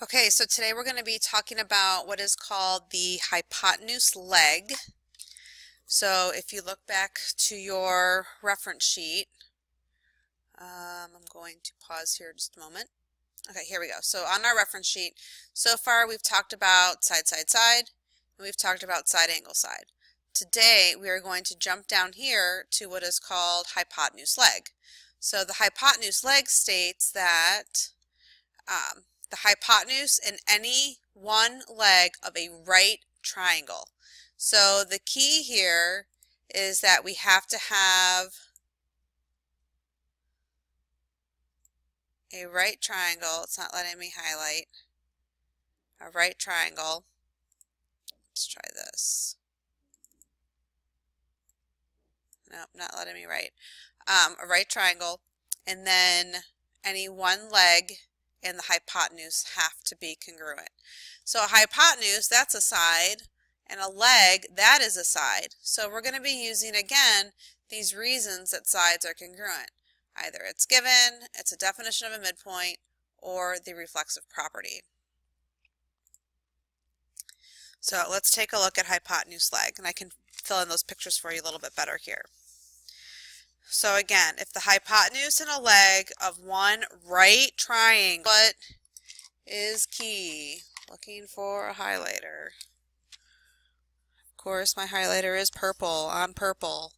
Okay, so today we're going to be talking about what is called the hypotenuse leg. So if you look back to your reference sheet, I'm going to pause here just a moment. Okay, here we go. So on our reference sheet, so far we've talked about side, side, side, and we've talked about side, angle, side. Today we are going to jump down here to what is called hypotenuse leg. So the hypotenuse leg states that the hypotenuse in any one leg of a right triangle. So the key here is that we have to have a right triangle. It's not letting me highlight. A right triangle. Let's try this. Nope, not letting me write. A right triangle, and then any one leg and the hypotenuse have to be congruent. So a hypotenuse, that's a side, and a leg, that is a side. So we're going to be using, again, these reasons that sides are congruent. Either it's given, it's a definition of a midpoint, or the reflexive property. So let's take a look at hypotenuse leg, and I can fill in those pictures for you a little bit better here. So again, if the hypotenuse in a leg of one right triangle, what is key? Looking for a highlighter. Of course, my highlighter is purple on purple.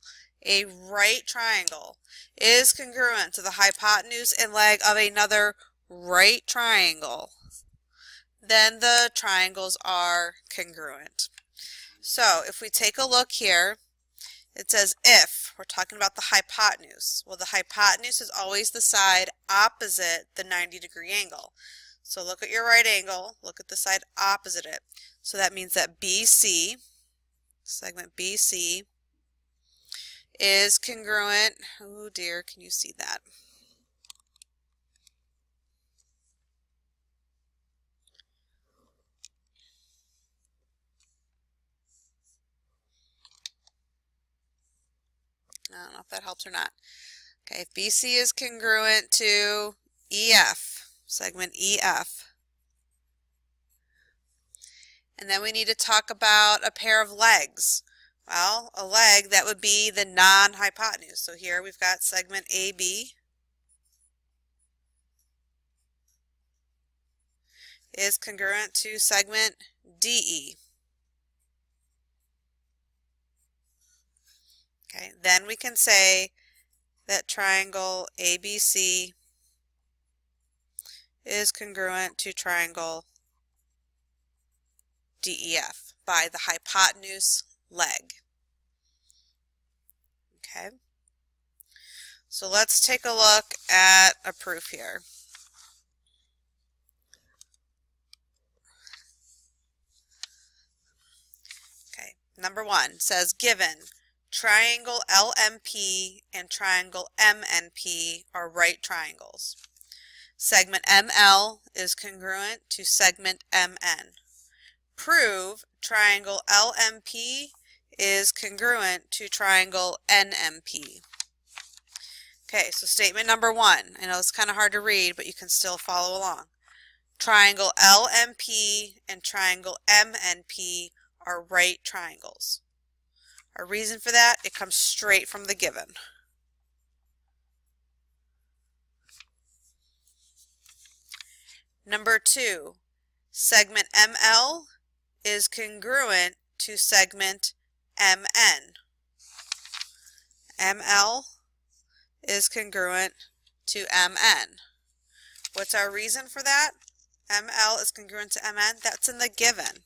A right triangle is congruent to the hypotenuse and leg of another right triangle. Then the triangles are congruent. So if we take a look here, it says if, we're talking about the hypotenuse. Well, the hypotenuse is always the side opposite the 90-degree angle. So look at your right angle, look at the side opposite it. So that means that BC, segment BC, is congruent. Oh dear, can you see that? I don't know if that helps or not. Okay, if BC is congruent to EF, segment EF. And then we need to talk about a pair of legs. Well, a leg, that would be the non-hypotenuse. So here we've got segment AB is congruent to segment DE. Okay, then we can say that triangle ABC is congruent to triangle DEF by the hypotenuse leg. Okay, so let's take a look at a proof here. Okay, number one says given triangle LMP and triangle MNP are right triangles. Segment ML is congruent to segment MN. Prove triangle LMP is congruent to triangle NMP. Okay, so statement number one. I know it's kind of hard to read, but you can still follow along. Triangle LMP and triangle MNP are right triangles. Our reason for that, it comes straight from the given. Number two, segment ML is congruent to segment MN. ML is congruent to MN. What's our reason for that? ML is congruent to MN. That's in the given.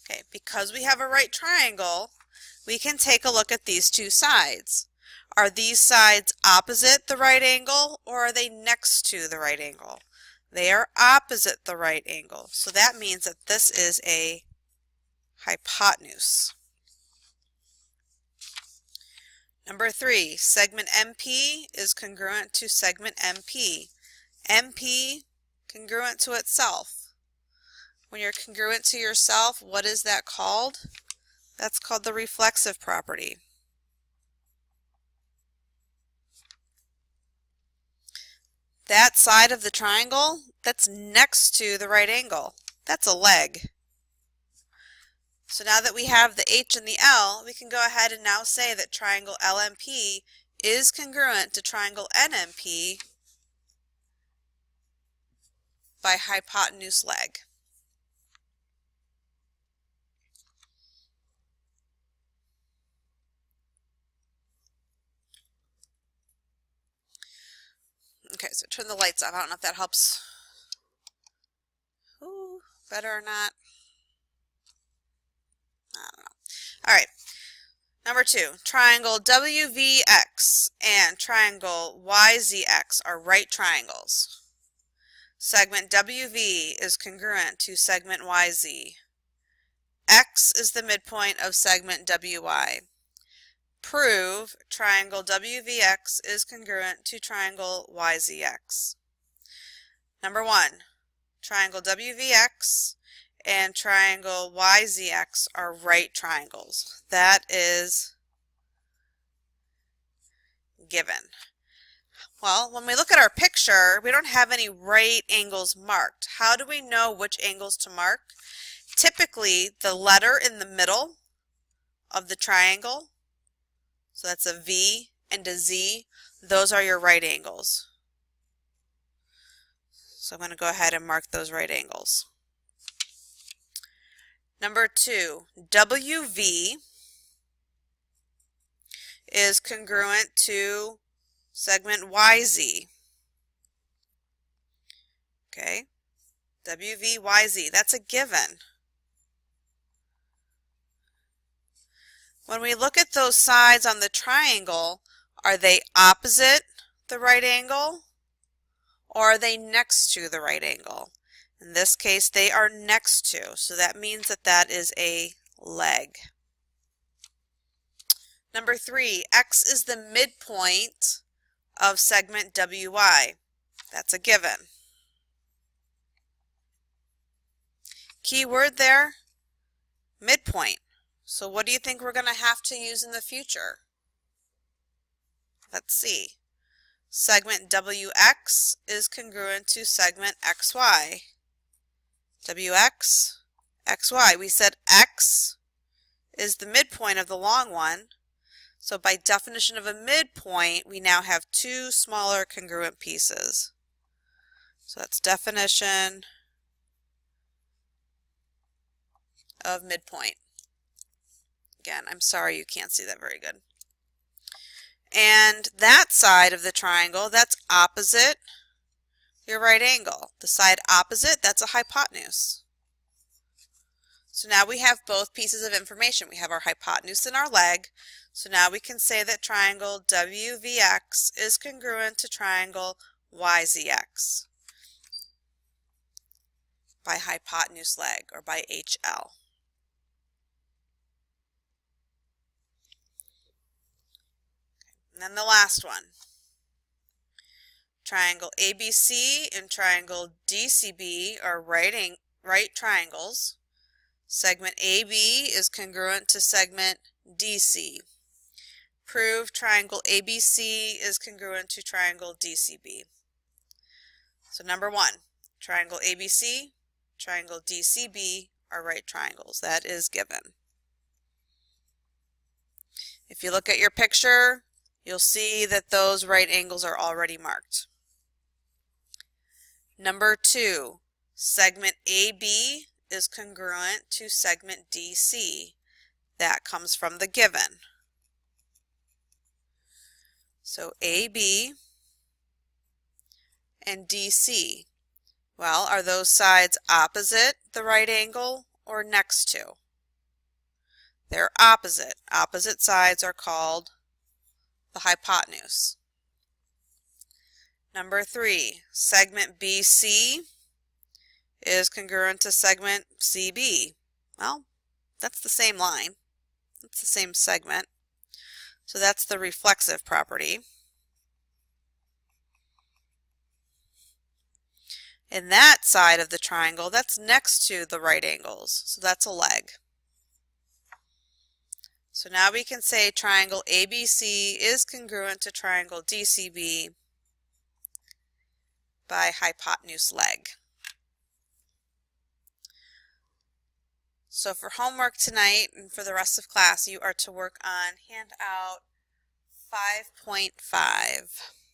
Okay, because we have a right triangle, we can take a look at these two sides. Are these sides opposite the right angle, or are they next to the right angle? They are opposite the right angle. So that means that this is a hypotenuse. Number three, segment MP is congruent to segment MP. MP congruent to itself. When you're congruent to yourself, what is that called? That's called the reflexive property. That side of the triangle that's next to the right angle, that's a leg. So now that we have the H and the L, we can go ahead and now say that triangle LMP is congruent to triangle NMP by hypotenuse leg. Okay, so turn the lights off. I don't know if that helps. Ooh, better or not. I don't know. All right. Number 2, triangle WVX and triangle YZX are right triangles. Segment WV is congruent to segment YZ. X is the midpoint of segment WY. Prove triangle WVX is congruent to triangle YZX. Number 1, triangle WVX and triangle YZX are right triangles. That is given. Well, when we look at our picture, we don't have any right angles marked. How do we know which angles to mark? Typically, the letter in the middle of the triangle, so that's a V and a Z, those are your right angles. So I'm going to go ahead and mark those right angles. Number 2, WV is congruent to segment YZ. Okay, WVYZ, that's a given. When we look at those sides on the triangle, are they opposite the right angle or are they next to the right angle? In this case, they are next to, so that means that that is a leg. Number 3, X is the midpoint of segment WY. That's a given. Key word there, midpoint. So what do you think we're going to have to use in the future? Let's see. Segment WX is congruent to segment XY. WX, XY. We said X is the midpoint of the long one. So by definition of a midpoint, we now have 2 smaller congruent pieces. So that's definition of midpoint. Again, I'm sorry you can't see that very good. And that side of the triangle, that's opposite your right angle. The side opposite, that's a hypotenuse. So now we have both pieces of information. We have our hypotenuse and our leg. So now we can say that triangle WVX is congruent to triangle YZX by hypotenuse leg, or by HL. And then the last one. Triangle ABC and triangle DCB are right triangles. Segment AB is congruent to segment DC. Prove triangle ABC is congruent to triangle DCB. So number 1, triangle ABC, triangle DCB are right triangles. That is given. If you look at your picture, you'll see that those right angles are already marked. Number 2, segment AB is congruent to segment DC. That comes from the given. So AB and DC. Well, are those sides opposite the right angle or next to? They're opposite. Opposite sides are called the hypotenuse. Number 3, segment BC is congruent to segment CB. Well, that's the same line. It's the same segment. So that's the reflexive property. And that side of the triangle, that's next to the right angles. So that's a leg. So now we can say triangle ABC is congruent to triangle DCB by hypotenuse leg. So for homework tonight and for the rest of class, you are to work on handout 5.5.